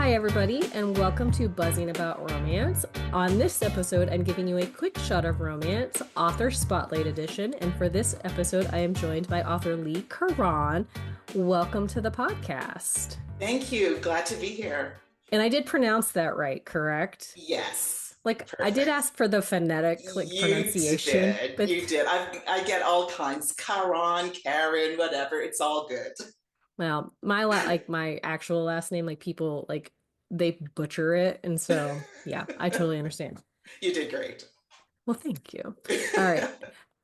Hi, everybody, and welcome to Buzzing About Romance. On this episode, I'm giving you a quick shot of romance, author spotlight edition. And for this episode, I am joined by author Leigh Carron. Welcome to the podcast. Thank you. Glad to be here. And I did pronounce that right, correct? Yes. I did Perfect. ask for the phonetic, You pronunciation, did. but You did. I get all kinds. Caron, Karen, whatever. It's all good. well, my actual last name, people they butcher it, and so yeah, I totally understand. You did great. Well, thank you. All right.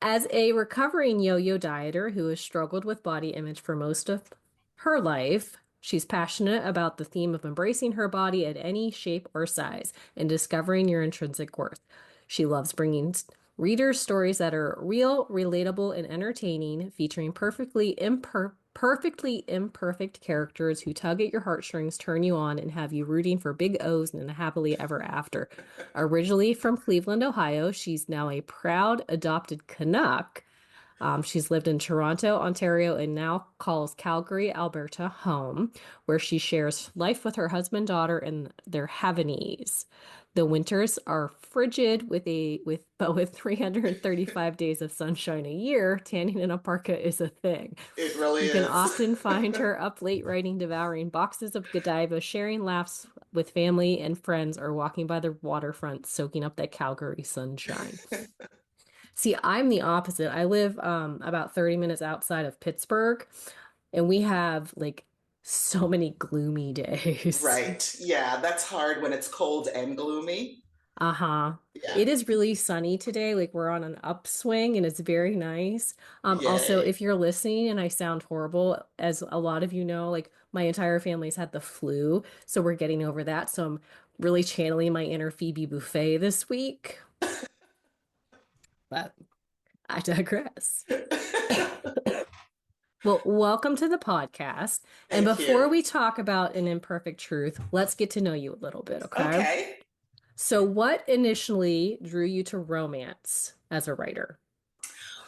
As a recovering yo-yo dieter who has struggled with body image for most of her life, she's passionate about the theme of embracing her body at any shape or size and discovering your intrinsic worth. She loves bringing readers stories that are real, relatable, and entertaining, featuring perfectly imperfect characters who tug at your heartstrings, turn you on, and have you rooting for big O's and happily ever after. Originally from Cleveland, Ohio, she's now a proud adopted Canuck. She's lived in Toronto, Ontario, and now calls Calgary, Alberta home, where she shares life with her husband, daughter, and their Havanese. The winters are frigid with 335 days of sunshine a year. Tanning in a parka is a thing. It really You can is. often find her up late writing, devouring boxes of Godiva, sharing laughs with family and friends, or walking by the waterfront, soaking up that Calgary sunshine. See, I'm the opposite. I live about 30 minutes outside of Pittsburgh, and we have so many gloomy days. Right. Yeah, that's hard when it's cold and gloomy. Uh-huh. Yeah. It is really sunny today. Like we're on an upswing and it's very nice. Also, Yay. if you're listening and I sound horrible, as a lot of you know, my entire family's had the flu, so we're getting over that. So I'm really channeling my inner Phoebe Buffay this week. But I digress. Well, welcome to the podcast. And Thank before you. we talk about An Imperfect Truth, let's get to know you a little bit, okay? Okay. So, what initially drew you to romance as a writer?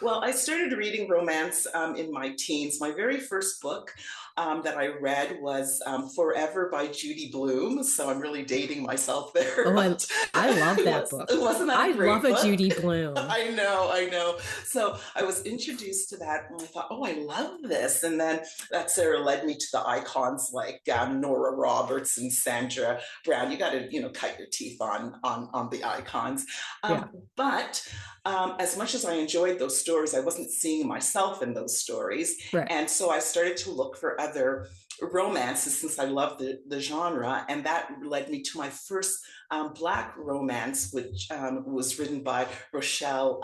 Well, I started reading romance in my teens. My very first book that I read was Forever by Judy Blume. So I'm really dating myself there, Oh, I but I love that book. wasn't that I a love great a book? Judy Blume. I know. So I was introduced to that and I thought, oh, I love this. And then that sort of led me to the icons like Nora Roberts and Sandra Brown. You got to, cut your teeth on the icons. Yeah. But as much as I enjoyed those stories, I wasn't seeing myself in those stories. Right. And so I started to look for other romances since I love the genre. And that led me to my first Black romance, which was written by Rochelle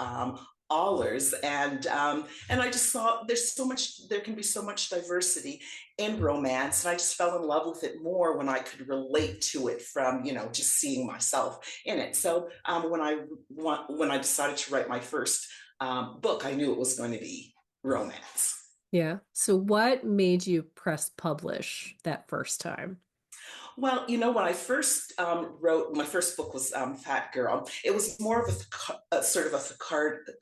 Allers, and I just saw there can be so much diversity in romance, and I just fell in love with it more when I could relate to it from just seeing myself in it. So when I decided to write my first book, I knew it was going to be romance. Yeah. So, what made you press publish that first time? Well, when I first wrote my first book was Fat Girl. It was more of a sort of a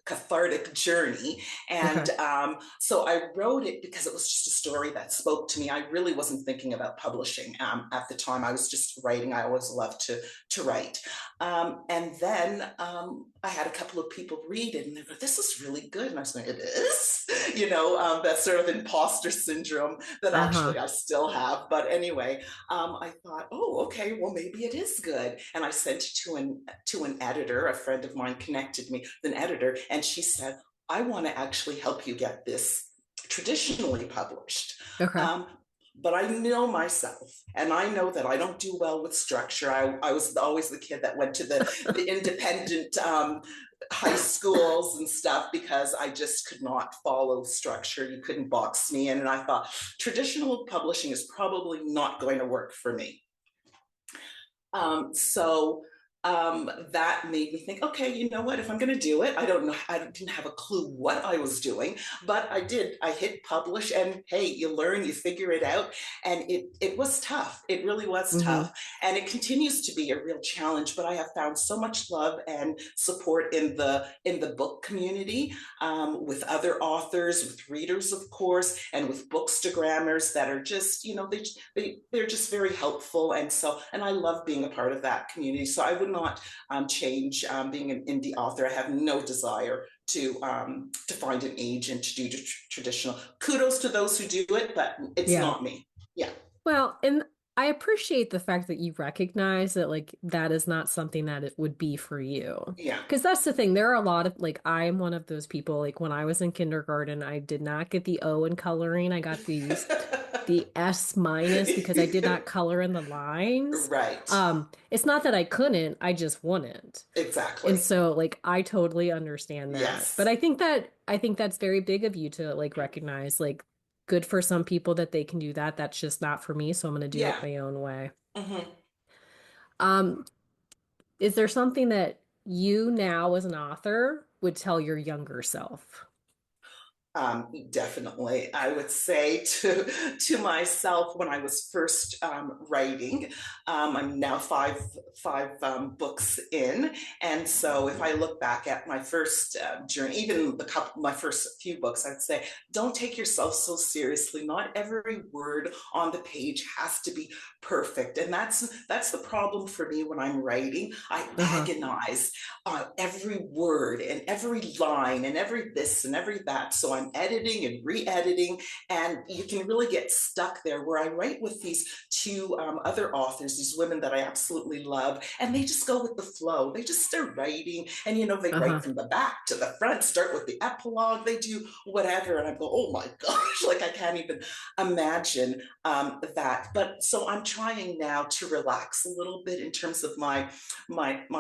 cathartic journey, Okay. and so I wrote it because it was just a story that spoke to me. I really wasn't thinking about publishing at the time. I was just writing. I always loved to write, and then I had a couple of people read it, and they go, "This is really good," and I was like, "It is," that sort of imposter syndrome that actually Uh-huh. I still have. But anyway, I thought, oh, okay, well maybe it is good, and I sent it to an editor. A friend of mine connected me with an editor, and she said, I want to actually help you get this traditionally published. Okay. But I know myself, and I know that I don't do well with structure. I was always the kid that went to the independent high schools and stuff because I just could not follow structure. You couldn't box me in. And I thought traditional publishing is probably not going to work for me. So that made me think, okay, you know what? If I'm going to do it, I don't know, I didn't have a clue what I was doing, but I did. I hit publish, and hey, you learn, you figure it out, and it was tough. It really was Hmm. tough, and it continues to be a real challenge. But I have found so much love and support in the book community, with other authors, with readers, of course, and with bookstagrammers that are just, they're just very helpful. And so, and I love being a part of that community. So I would not change being an indie author. I have no desire to find an agent to do traditional. Kudos to those who do it, but it's Yeah. not me. Yeah, Well, and I appreciate the fact that you recognize that like that is not something that it would be for you. yeah. Because that's the thing. There are a lot of like I'm one of those people like when I was in kindergarten, I did not get the O in coloring. I got the S minus because I did not color in the lines. Right. It's not that I couldn't, I just wouldn't. And Exactly. so like I totally understand that. But Yes. I think that's very big of you to like recognize like good for some people that they can do that. That's just not for me, so I'm going to do it Yeah. my own way. Hmm. Um, is there something that you now as an author would tell your younger self? Definitely. I would say to myself when I was first writing, I'm now five books in, and so if I look back at my first journey, even my first few books, I'd say don't take yourself so seriously. Not every word on the page has to be perfect, and that's the problem for me when I'm writing. I Uh-huh. agonize every word and every line and every this and every that. So I'm editing and re-editing, and you can really get stuck there. Where I write with these two other authors, these women that I absolutely love, and they just go with the flow. They just start writing, and they write Uh-huh. from the back to the front, start with the epilogue. They do whatever, and I go, oh my gosh, like I can't even imagine that. But so I'm trying now to relax a little bit in terms of my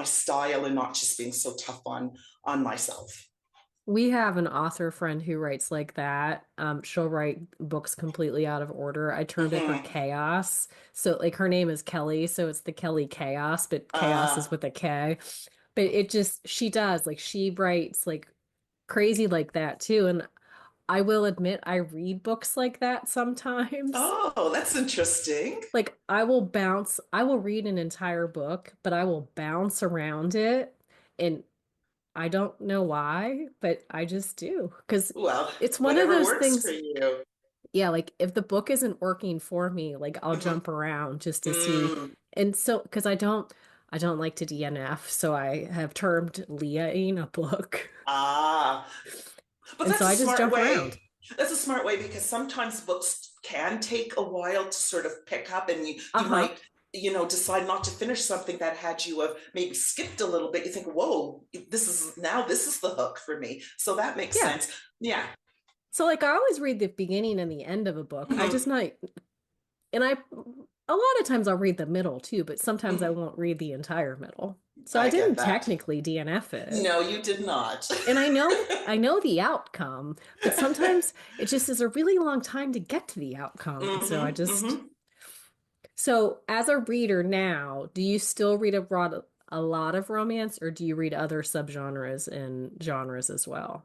style and not just being so tough on myself. We have an author friend who writes like that. She'll write books completely out of order. I termed it her Mm-hmm. chaos. So like her name is Kelly, so it's the Kelly Chaos, but chaos is Uh, with a K. But it just she does like she writes like crazy like that too. And I will admit I read books like that sometimes. oh, that's interesting. Like I will read an entire book, but I will bounce around it and I don't know why, but I just do. Because Well, it's one of whatever those works for things, you. yeah, like if the book isn't working for me, like I'll Mm-hmm. jump around just to see. Mm, And so, because I don't like to DNF, so I have termed Leah-ing a book. ah, but And so that's a I just smart jump way. around. That's a smart way because sometimes books can take a while to sort of pick up, and you Uh-huh. might decide not to finish something that had you have maybe skipped a little bit. You think, whoa, this is the hook for me. So that makes Yeah. sense. Yeah. So like I always read the beginning and the end of a book. I just Hmm. not and I a lot of times I'll read the middle too, but sometimes I Hmm. won't read the entire middle. So I I get didn't that. technically DNF it. No, you did not. And I know the outcome, but sometimes it just is a really long time to get to the outcome. And so I Hmm. just Hmm. so as a reader now, do you still read a lot of romance or do you read other subgenres and genres as well?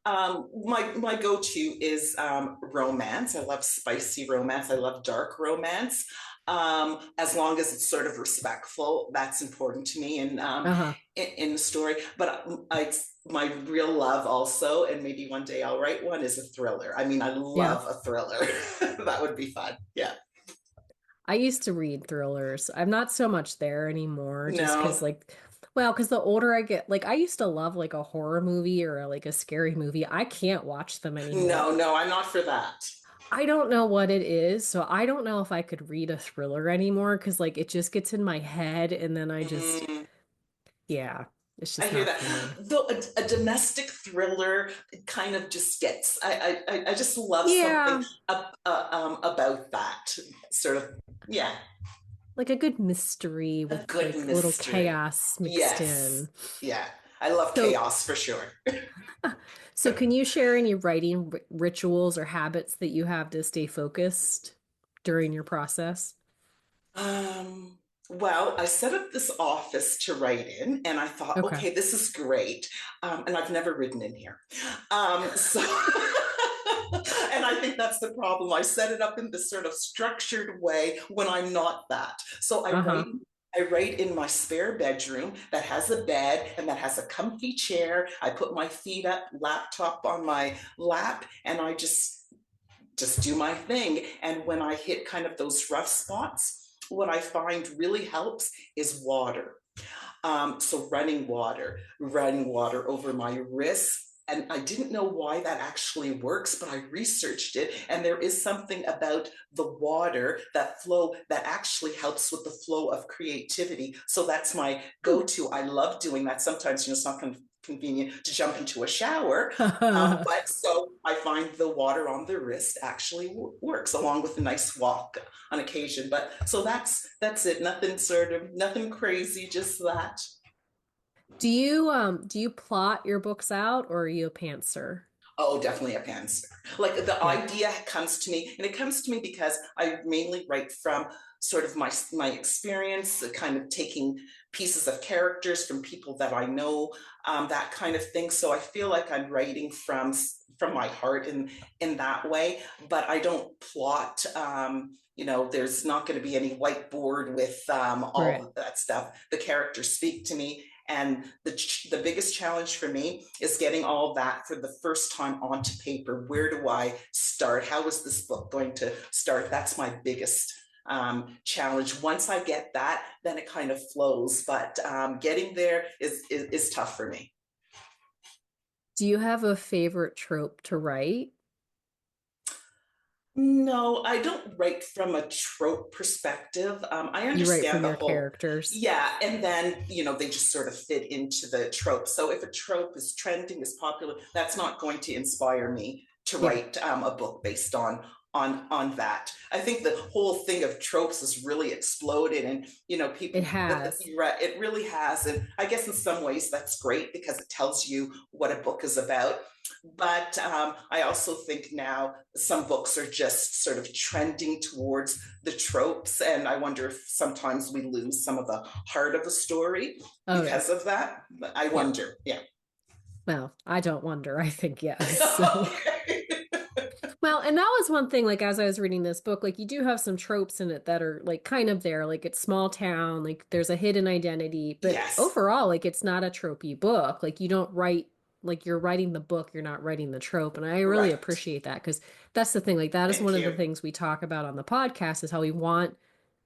My go-to is romance. I love spicy romance. I love dark romance. As long as it's sort of respectful, that's important to me and Uh-huh. in the story. But my real love also, and maybe one day I'll write one, is a thriller. I mean, I Yeah. love a thriller. That would be fun. Yeah. I used to read thrillers. I'm not so much there anymore just because No, like well, because the older I get, like I used to love like a horror movie or like a scary movie. I can't watch them anymore. no, I'm not for that. I don't know what it is, so I don't know if I could read a thriller anymore because like it just gets in my head and then I just Mm. yeah, it's I just hear not that. for me. Though a domestic thriller kind of just gets. I just love something Yeah, about that sort of. Yeah, like a good mystery a with good like a little mystery. chaos mixed Yes, in. yeah. I love So chaos for sure. So, can you share any writing rituals or habits that you have to stay focused during your process? Well, I set up this office to write in, and I thought, Okay. okay, this is great. And I've never written in here. So, and I think that's the problem. I set it up in this sort of structured way when I'm not that. So Uh-huh. I write in my spare bedroom that has a bed and that has a comfy chair. I put my feet up, laptop on my lap, and I just do my thing. And when I hit kind of those rough spots, what I find really helps is water. So running water over my wrists. And I didn't know why that actually works, but I researched it. And there is something about the water, that flow, that actually helps with the flow of creativity. So that's my Hmm. go to. I love doing that. Sometimes, it's not convenient to jump into a shower. But so I find the water on the wrist actually works, along with a nice walk on occasion. But so that's it. Nothing crazy, just that. Do you plot your books out or are you a pantser? Oh, definitely a pantser. Like the Yeah. idea comes to me, and it comes to me because I mainly write from sort of my experience, kind of taking pieces of characters from people that I know, that kind of thing. So I feel like I'm writing from my heart in that way. But I don't plot. There's not going to be any whiteboard with all Right. of that stuff. The characters speak to me, and the biggest challenge for me is getting all that for the first time onto paper. Where do I start? How is this book going to start? That's my biggest challenge. Once I get that, then it kind of flows. But getting there is tough for me. Do you have a favorite trope to write? No, I don't write from a trope perspective. I You write understand from the your whole, characters? yeah, and then, they just sort of fit into the trope. So if a trope is trending, is popular, that's not going to inspire me to Yeah, write a book based on that. I think the whole thing of tropes has really exploded, and it people, has. you're right, it really has. And I guess in some ways that's great because it tells you what a book is about. But I also think now some books are just sort of trending towards the tropes. And I wonder if sometimes we lose some of the heart of the story Oh yeah. because of that. I Yeah. wonder. Yeah. Well, I don't wonder. I think yes. So, Okay. well, and that was one thing, like as I was reading this book, like you do have some tropes in it that are like kind of there, like it's small town, like there's a hidden identity, but Yes. overall, like it's not a tropey book. Like you don't write like you're writing the book, you're not writing the trope. And I really Right. appreciate that because that's the thing. Like that is one Thank of the you. things we talk about on the podcast is how we want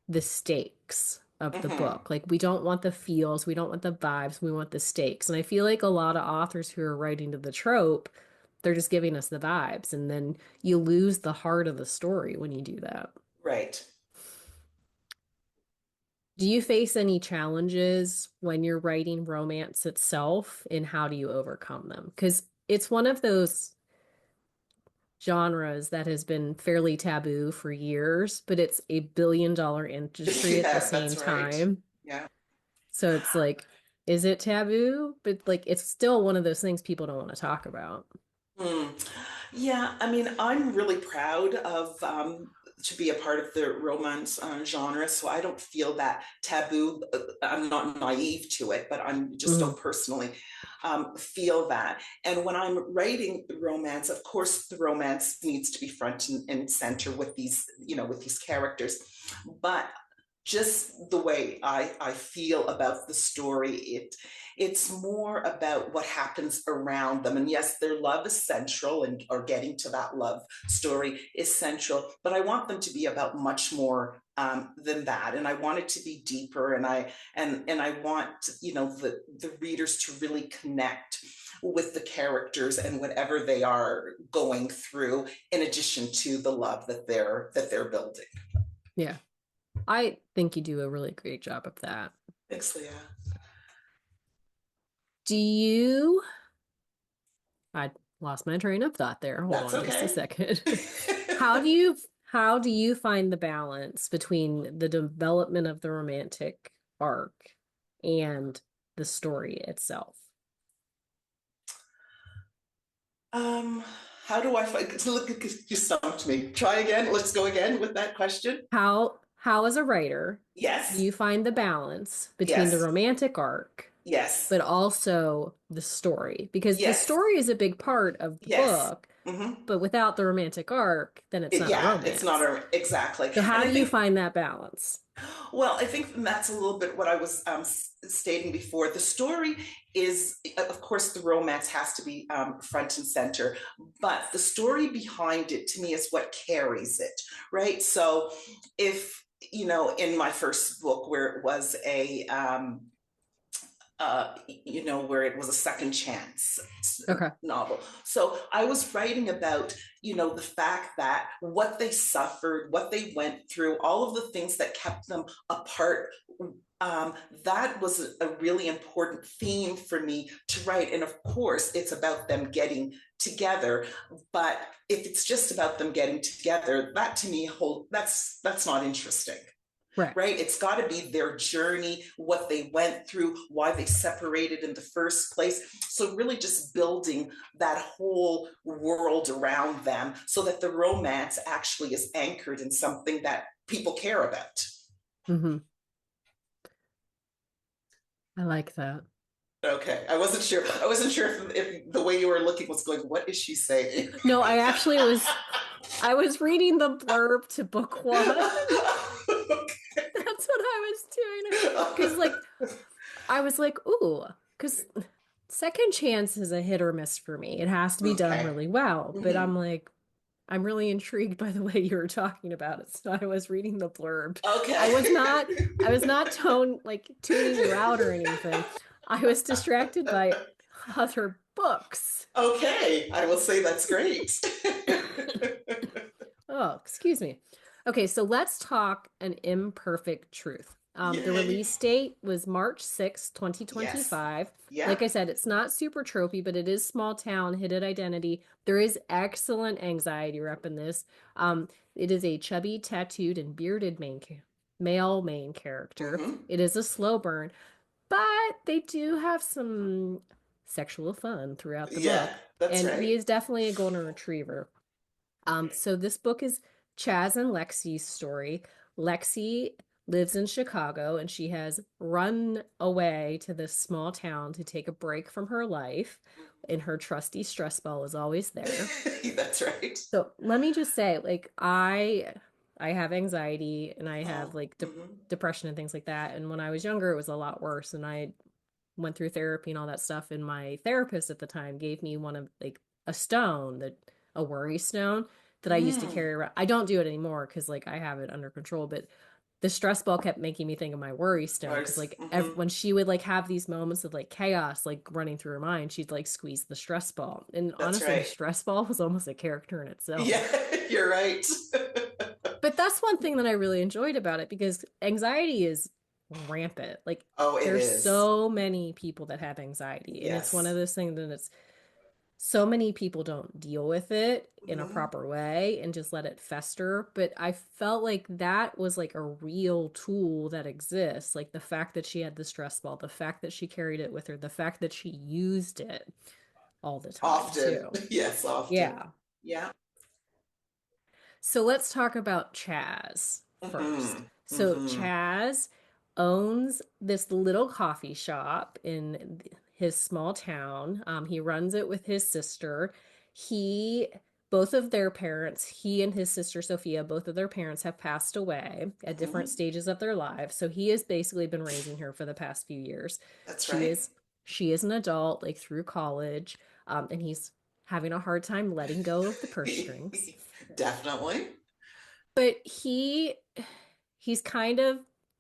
the stakes of the Hmm. book. Like we don't want the feels, we don't want the vibes, we want the stakes. And I feel like a lot of authors who are writing to the trope, they're just giving us the vibes and then you lose the heart of the story when you do that. Right. Do you face any challenges when you're writing romance itself and how do you overcome them? Because it's one of those genres that has been fairly taboo for years, but it's a billion-dollar industry at the Yeah, same that's right. time. Yeah. So it's like, is it taboo? But like, it's still one of those things people don't want to talk about. Hmm. Yeah, I mean, I'm really proud of to be a part of the romance genre, so I don't feel that taboo. I'm not naive to it, but I'm just Mhm. don't personally feel that. And when I'm writing romance, of course, the romance needs to be front and center with these characters, but just the way I feel about the story, it's more about what happens around them. And yes, their love is central, and or getting to that love story is central, but I want them to be about much more than that. And I want it to be deeper, and I want the readers to really connect with the characters and whatever they are going through, in addition to the love that they're building. Yeah. I think you do a really great job of that. Thanks, Leah. Do you, I lost my train of thought there. Hold That's on just a okay. second. How do you how do you find the balance between the development of the romantic arc and the story itself? Um, how do I find? Look, you stumped me. Try again. Let's go again with that question. How how, as a writer, do Yes. you find the balance between the Yes. romantic arc, Yes. but also the story? Because the Yes. story is a big part of the Yes. book, Hmm. but without the romantic arc, then it's not a Yeah, it's not romance. a exactly. So, And how I do you think, find that balance? well, I think that's a little bit what I was stating before. The story is, of course, the romance has to be front and center, but the story behind it to me is what carries it, right? So, if, in my first book, where it was where it was a second chance Okay. novel. So I was writing about, the fact that what they suffered, what they went through, all of the things that kept them apart. Um, that was a really important theme for me to write. And of course, it's about them getting together. But if it's just about them getting together, that to me, that's not interesting, Right. right? It's got to be their journey, what they went through, why they separated in the first place. So, really, just building that whole world around them so that the romance actually is anchored in something that people care about. Hmm. I like that. Okay, I wasn't sure. I wasn't sure if the way you were looking was going, what is she saying? No, I was reading the blurb to book one. That's what I was doing. Because, like, I was like, ooh, because second chance is a hit or miss for me. It has to be done Okay. really well. But I'm Mhm. like, I'm really intrigued by the way you were talking about it. So I was reading the blurb. I was Okay. not, I was not tuning you out or anything. I was distracted by other books. Okay, I will say that's great. Oh, excuse me. Okay, so let's talk An Imperfect Truth. The Yay. release date was March 6th, Yes. 2025. Like I Yeah. said, it's not super tropey, but it is small town, hidden identity. There is excellent anxiety rep in this. It is a chubby, tattooed, and bearded male main character. Hmm. It is a slow burn, but they do have some sexual fun throughout the Yeah, book. that's And he right. is definitely a golden retriever. So this book is Chaz and Lexi's story. Lexi lives in Chicago and she has run away to this small town to take a break from her life, and her trusty stress ball is always there. That's right. So let me just say, like, I have anxiety and I have Oh, like hmm. depression and things like that. And when I was younger, it was a lot worse. And I went through therapy and all that stuff. And my therapist at the time gave me one of like a stone, that a worry stone that I used to Mm. carry around. I don't do it anymore because like I have it under control, but the stress ball kept making me think of my worry stone because like Hmm. when she would like have these moments of like chaos like running through her mind, she'd like squeeze the stress ball. And That's honestly, the right. stress ball was almost a character in itself. Yeah, you're right. But that's one thing that I really enjoyed about it because anxiety is rampant. Like Oh, it there's is. so many people that have anxiety, and it's one of Yes. those things that it's so many people don't deal with it in a Hmm. proper way and just let it fester. But I felt like that was like a real tool that exists. Like the fact that she had the stress ball, the fact that she carried it with her, the fact that she used it all the time Often. too. Yes, often. Yeah. Yeah. So let's talk about Chaz first. Hmm. So Hmm. Chaz owns this little coffee shop in his small town. He runs it with his sister. He, both of their parents, he and his sister Sophia, both of their parents have passed away at different Hmm. stages of their lives. So he has basically been raising her for the past few years. That's She right. is she is an adult, like through college, and he's having a hard time letting go of the purse strings. Definitely. But he's kind of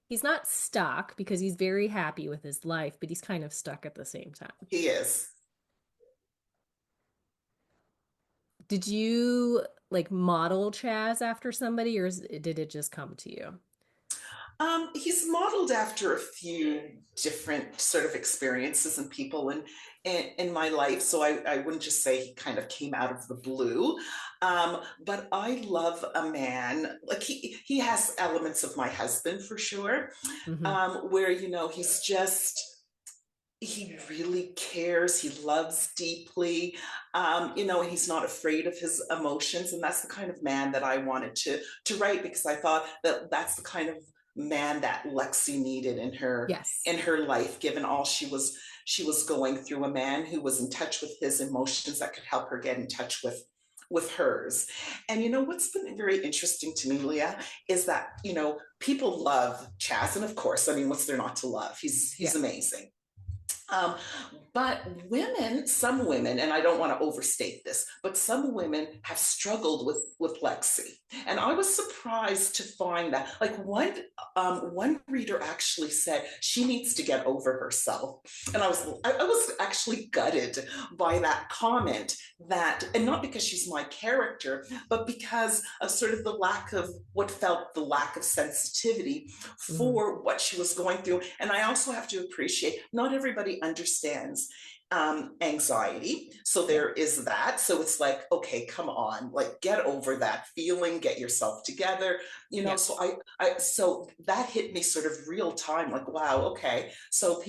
he's not stuck because he's very happy with his life, but he's kind of stuck at the same time. He is. Did you like model Chaz after somebody, or did it just come to you? He's modeled after a few different sort of experiences and people in my life. So I wouldn't just say he kind of came out of the blue. But I love a man, like he has elements of my husband for sure, Hmm. where, he's just he really cares. He loves deeply. And he's not afraid of his emotions. And that's the kind of man that I wanted to write, because I thought that that's the kind of man that Lexi needed Yes. in her life, given all she was going through. A man who was in touch with his emotions, that could help her get in touch with hers. And what's been very interesting to me, Leah, is that people love Chaz, and of course, I mean, what's there not to love? He's Yes. amazing. Um, but some women, and I don't want to overstate this, but some women have struggled with Lexi, and I was surprised to find that. Like one reader actually said she needs to get over herself, and I was actually gutted by that comment. That, and not because she's my character, but because of sort of the lack of sensitivity Hmm. for what she was going through. And I also have to appreciate not everybody understands anxiety. So Yeah. there is that. So it's like, okay, come on, like get over that feeling, get yourself together. So Yes. so that hit me sort of real time, like, wow, okay. So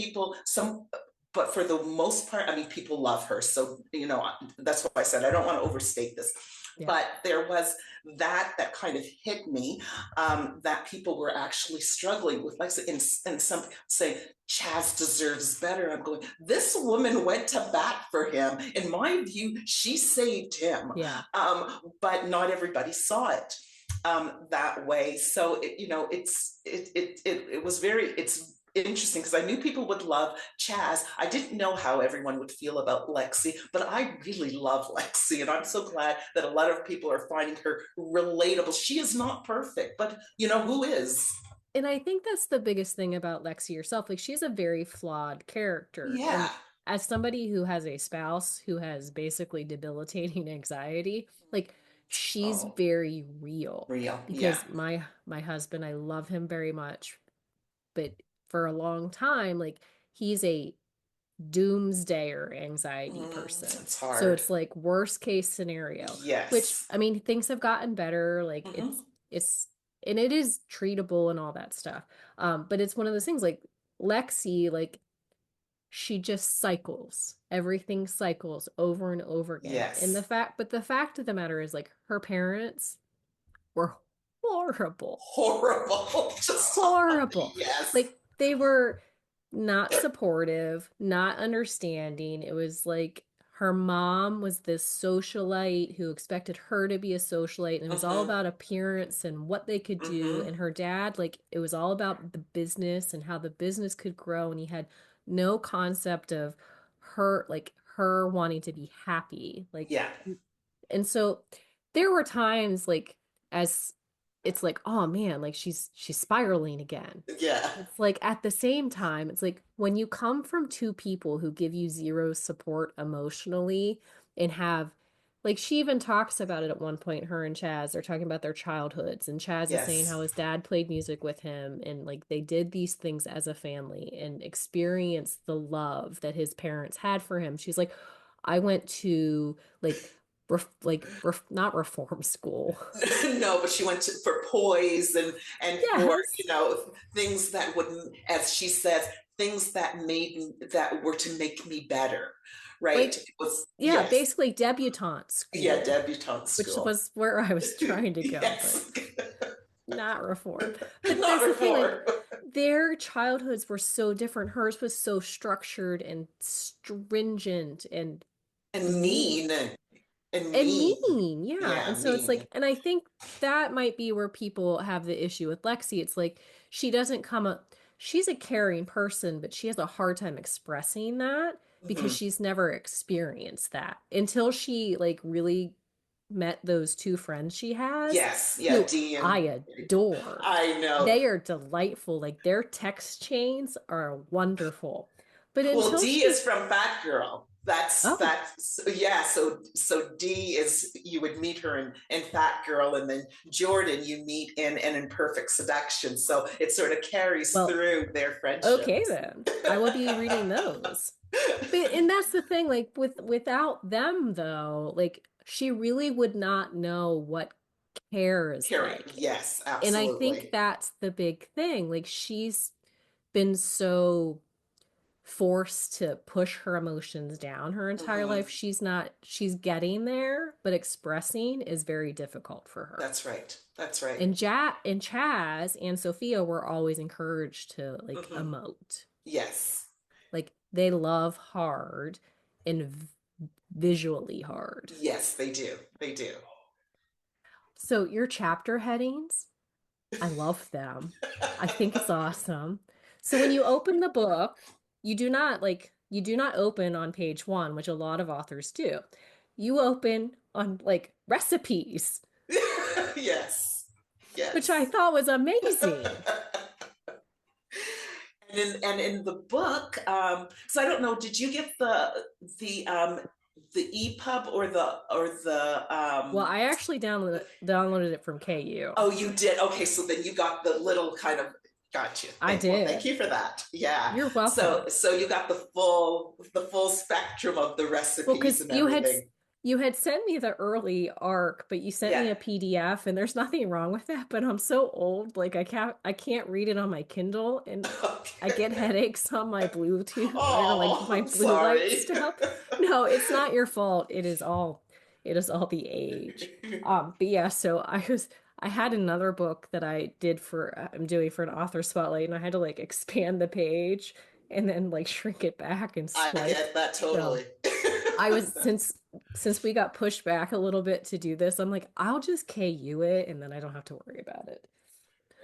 but for the most part, I mean, people love her. So, that's why I said I don't want to overstate this. Yeah. But there was that kind of hit me, that people were actually struggling with, like, and some say Chaz deserves better. I'm going, this woman went to bat for him. In my view, she saved him. Yeah. But not everybody saw it that way. So it was it's interesting, because I knew people would love Chaz. I didn't know how everyone would feel about Lexi, but I really love Lexi, and I'm so glad that a lot of people are finding her relatable. She is not perfect, but who is? And I think that's the biggest thing about Lexi herself. Like, she's a very flawed character. Yeah. And as somebody who has a spouse who has basically debilitating anxiety, like, she's Oh, very real. real. Yeah. Because my husband, I love him very much, but for a long time, like, he's a doomsdayer anxiety person. It's So hard. it's like worst case scenario, which Yes. I mean, things have gotten better. Like, Hmm. it's, and it is treatable and all that stuff. But it's one of those things like Lexi, like, she just cycles. Everything cycles over and over again. And Yes. but the fact of the matter is, like, her parents were horrible, Horrible. Just horrible. yes. Like, they were not supportive, not understanding. It was like her mom was this socialite who expected her to be a socialite, and it was all Hmm. about appearance and what they could do. Hmm. And her dad, like, it was all about the business and how the business could grow. And he had no concept of her wanting to be happy. Like, Yeah. and so there were times, like, as it's like, oh man, like, she's spiraling again. Yeah. It's like at the same time, it's like when you come from two people who give you zero support emotionally and have, like, she even talks about it at one point, her and Chaz are talking about their childhoods, and Chaz is saying Yes. how his dad played music with him, and like they did these things as a family and experienced the love that his parents had for him. She's like, I went to like not reform school. No, but she went for poise and for Yes. things that wouldn't, as she says, things that were to make me better, right? Like, It was, yeah, yes, basically debutante yeah, school, debutante which school. was where I was trying to go, but Yes. not reform. But Not that's the thing, like, reform. their childhoods were so different. Hers was so structured and stringent and And neat mean. And and mean. mean. Yeah. And Yeah, so it's mean. like, and I think that might be where people have the issue with Lexi. It's like she doesn't come up, she's a caring person, but she has a hard time expressing that because Mhm. she's never experienced that until she, like, really met those two friends she has, Yes, yeah, who D I and adore. I know. They are delightful. Like, their text chains are wonderful. But Well, until D is she, from Fat Girl. oh, Yeah. So D is, you would meet her in Fat Girl, and then Jordan you meet in An Imperfect Seduction. So it sort of carries well, through their okay friendships. then. I will be reading those. But and that's the thing, like, without them though, like, she really would not know what care is Carrie, like. yes, And I think absolutely. that's the big thing. Like, she's been so forced to push her emotions down her entire Hmm. life. She's getting there, but expressing is very difficult for her. That's right. That's right. And Chaz and Sophia were always encouraged to like Hmm. emote. Yes. Like they love hard and visually hard. Yes, they do. They do. So your chapter headings, I love them. I think it's awesome. So when you open the book, you do not open on page one, which a lot of authors do. You open on like recipes, Yes. which I Yes. thought was amazing. And in the book, so I don't know, did you get the EPUB or the Well, I actually downloaded it from KU. oh, you did? Okay, so then you got the little kind of, got you. I Well, thank did. you for that. Yeah. You're welcome. So you got the full spectrum of the Well, recipes because and everything. you had sent me the early arc, but you sent me Yeah. a PDF, and there's nothing wrong with that. But I'm so old, like I can't read it on my Kindle, and I get Okay. headaches on my Bluetooth or like Oh, my I'm blue light sorry. stuff. No, it's not your fault. It is all the age. But yeah, so I had another book that I'm doing for an author spotlight, and I had to like expand the page and then like shrink it back and I swipe. get that So totally. I was since we got pushed back a little bit to do this, I'm like, I'll just KU it and then I don't have to worry about it.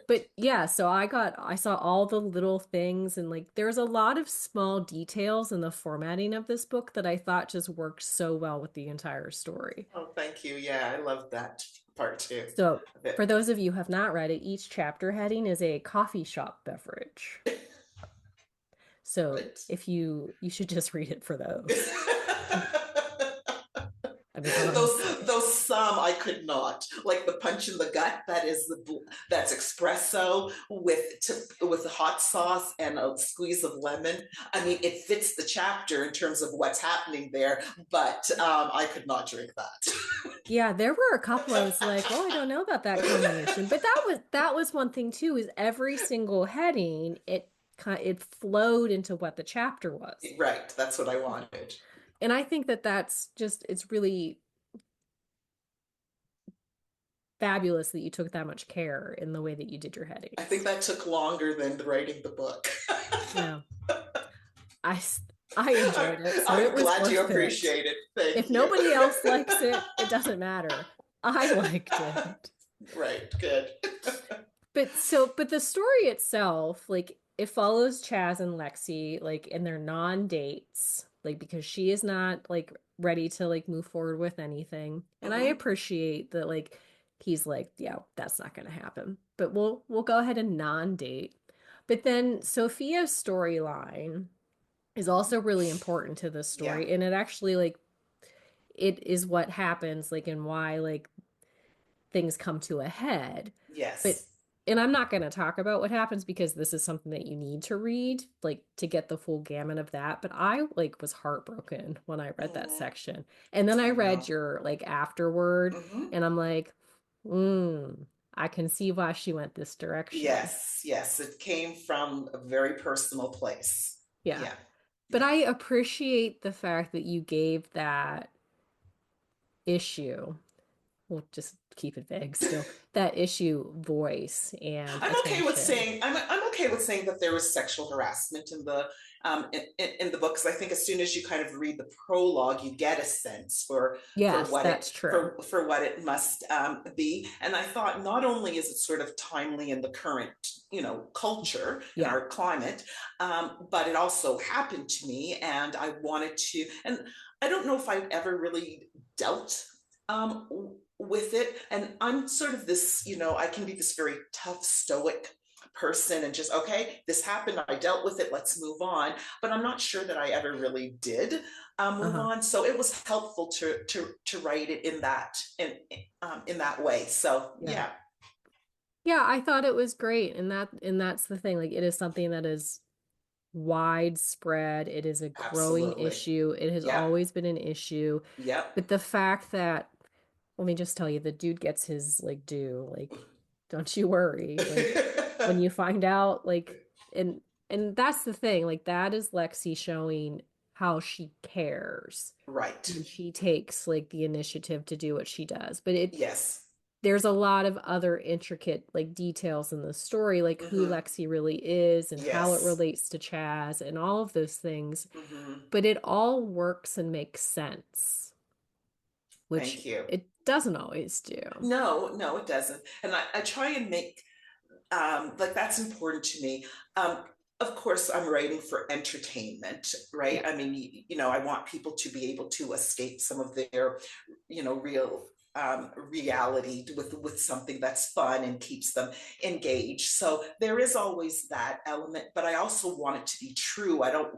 But yeah, so I saw all the little things and like there's a lot of small details in the formatting of this book that I thought just worked so well with the entire story. Oh, thank you. Yeah, I love that part too. So Of it. for those of you who have not read it, each chapter heading is a coffee shop beverage. So Right. if you should just read it for those. I mean, those honestly. those some I could not, like the punch in the gut. That's espresso with the hot sauce and a squeeze of lemon. I mean, it fits the chapter in terms of what's happening there, but I could not drink that. Yeah, there were a couple I was like, "Oh, I don't know about that combination." But that was one thing too, is every single heading, it flowed into what the chapter was. Right, that's what I wanted. And I think that that's just it's really fabulous that you took that much care in the way that you did your I think headings. that took longer than writing the book. Yeah. I s- I I'm, enjoyed it, so it I'm was glad you worth it. appreciate it. Thank If you. nobody else likes it, it doesn't matter. I liked it. Right, good. But the story itself, like it follows Chaz and Lexi like in their non-dates, like because she is not like ready to like move forward with anything. And I Hmm. appreciate that like he's like, yeah, that's not gonna happen. But we'll go ahead and non-date. But then Sophia's storyline is also really important to this Yeah. story. And it actually like it is what happens, like and why like things come to a head. But Yes. and I'm not going to talk about what happens because this is something that you need to read like to get the full gamut of that, but I like was heartbroken when I read that Hmm. section. And then I I read know. your like afterward Hmm. and I'm like, "Mm, I can see why she went this direction." Yes, yes. It came from a very personal place. Yeah. Yeah, But yeah. I appreciate the fact that you gave that issue, we'll just keep it vague still, that issue voice and I'm okay with attention. saying I'm okay with saying that there was sexual harassment in the book because I think as soon as you kind of read the prologue, you get a sense for Yes, what it that's true. for what it must be. And I thought not only is it sort of timely in the current culture and Yeah. our climate, but it also happened to me, and I wanted to. And I don't know if I've ever really dealt with it. And I'm sort of this, I can be this very tough, stoic person and just, okay, this happened. I dealt with it. Let's move on. But I'm not sure that I ever really did move Uh-huh. on. So it was helpful to write it in that way. So Yeah. yeah, Yeah, I thought it was great. And that's the thing. Like it is something that is widespread. It is a growing absolutely. issue. It has Yep. always been an issue. Yep. But the fact that, let me just tell you, the dude gets his like due. Like, don't you worry. Like when you find out, like, and And that's the thing. Like, that is Lexi showing how she cares Right. when she takes like the initiative to do what she does. But Yes. there's a lot of other intricate like details in the story, like who Mm-hmm. Lexi really is and how it Yes. relates to Chaz and all of those things. Mm-hmm. But it all works and makes sense, which Thank you. it doesn't always do. No, no, it doesn't. And I try and make like that's important to me. Of course, I'm writing for entertainment, right? Yeah. I mean, I want people to be able to escape some of their, real reality with something that's fun and keeps them engaged. So there is always that element, but I also want it to be true. I don't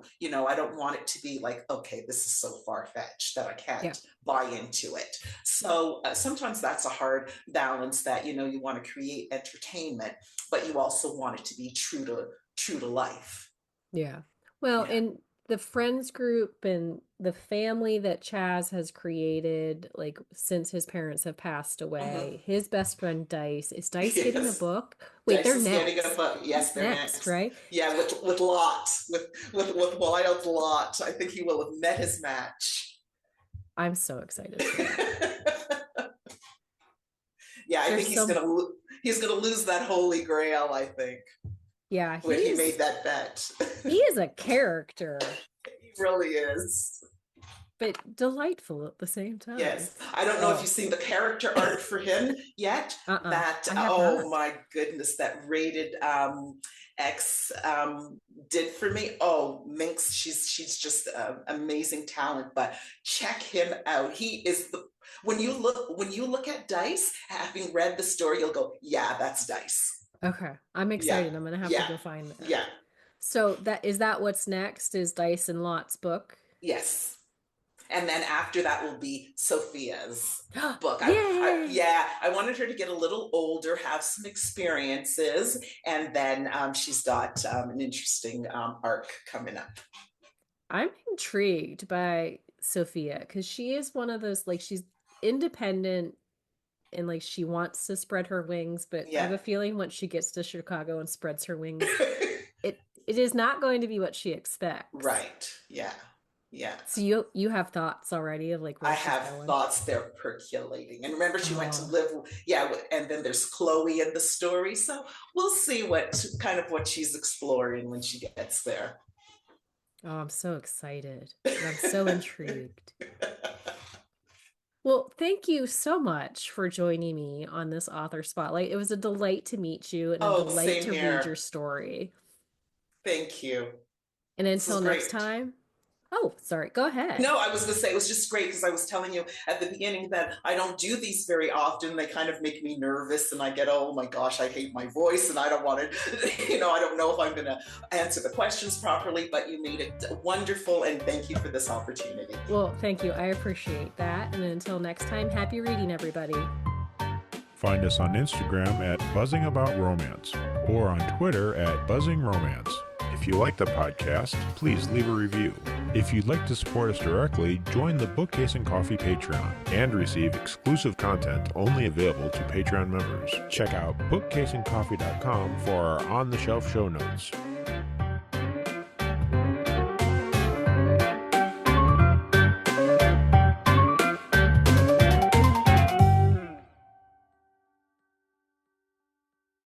want it to be like, okay, this is so far fetched that I Yeah. can't buy into it. So sometimes that's a hard balance that you want to create entertainment, but you also want it to be true to life. Yeah. Well, Yeah. and the friends group and the family that Chaz has created, like since his parents have passed Mhm. away, his best friend Dice, is Dice getting a Yes. book? Wait, Dice they're is getting a next. book. Yes, they're Next, next. right? Yeah, with Lot, with Wild Lot. I think he will have met his match. I'm so excited for that. Yeah, I think There's some, he's gonna lose that holy grail. I think yeah, when he made that bet. he is a character, He really is. but delightful at the same time. Yes. I don't know if Oh, you've seen the character art for him yet. That, I have oh not. my goodness, that rated X did for me. Oh, Minx, she's just amazing talent, but check him out. He is when you look at Dice, having read the story, you'll go, yeah, that's Dice. Okay, I'm Yeah, excited. I'm gonna have to yeah, go find that. yeah, So that what's next is Dice and Lot's book. yes. And then after that will be Sophia's book. Yay! Yeah, I wanted her to get a little older, have some experiences, and then she's got an interesting arc coming up. I'm intrigued by Sophia because she is one of those like she's independent and like she wants to spread her wings, but I have Yeah. a feeling once she gets to Chicago and spreads her wings, it is not going to be what she expects. Right. Yeah. Yeah. So you have thoughts already of like I where she's have going. thoughts, they're percolating. And remember, she went to Oh, live, yeah, and then there's Chloe in the story. So we'll see what she's exploring when she gets there. oh, I'm so excited and I'm so intrigued. Well, thank you so much for joining me on this author spotlight. It was a delight to meet you and a Oh, delight same to read here. your story. Thank you. And This is until next great. time, oh, sorry, go ahead. No, I was going to say it was just great because I was telling you at the beginning that I don't do these very often. They kind of make me nervous, and I get, oh my gosh, I hate my voice, and I don't want to, I don't know if I'm going to answer the questions properly. But you made it wonderful, and thank you for this opportunity. Well, thank you. I appreciate that. And until next time, happy reading, everybody. Find us on Instagram at Buzzing About Romance or on Twitter at Buzzing Romance. If you like the podcast, please leave a review. If you'd like to support us directly, join the Bookcase and Coffee Patreon and receive exclusive content only available to Patreon members. Check out bookcaseandcoffee.com for our on-the-shelf show notes.